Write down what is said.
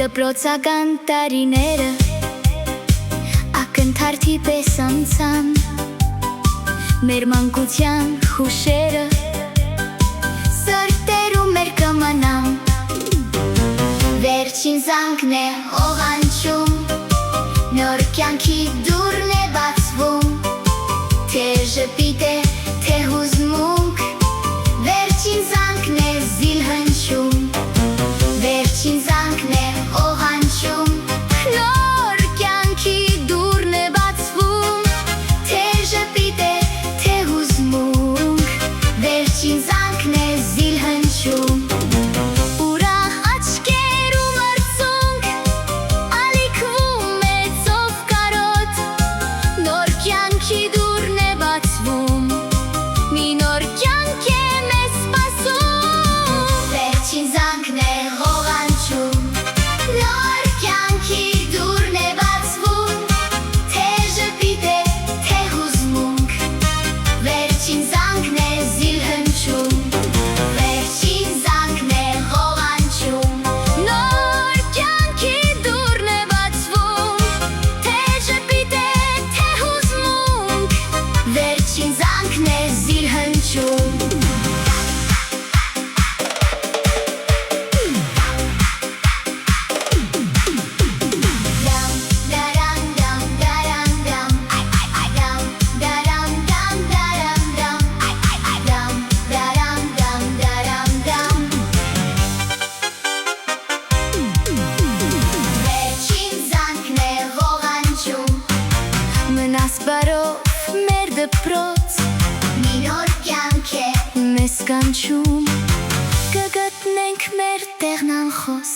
Դպրոցական տարիները ակնթարթի պես անցան, մեր մանկության հուշերը սրտերում մեր կմնան։ Վերջին զանգն է ողանչում, նոր կյանքի դուրն է բացվում, թե ժպիտ է, թե հուզմունք, վերջին զանգն է զիլ հնչում, վերջին զանգն է ողանչում, նոր կյանքի դուրն է բացվում, թե ժպիտ է, թե հուզմունք, վերջին զանգն է զիլ հնչում։ Ուրախ աչքերում արցունք, ալիքվում է ծով կարոտ, նոր կյանքի դուրն է բացվում, մի նոր կյանք է մեզ սպասում, վերջին զանգն է ողանչում, նոր կյանքի դուրն է բացվում, թե ժպիտ է, թե հուզմունք, վերջին զանգն է զիլ հնչում, վերջին զանգն է ողանչում, նոր կյանքի դուրն է բացվում, թե ժպիտ է, թե հուզմունք, վերջին զանգն է զիլ հնչում։ Մնաս բարով մեր դպրոց, մի նոր կյանք է մեզ կանչում, կգտնենք մեր տեղն անխոս։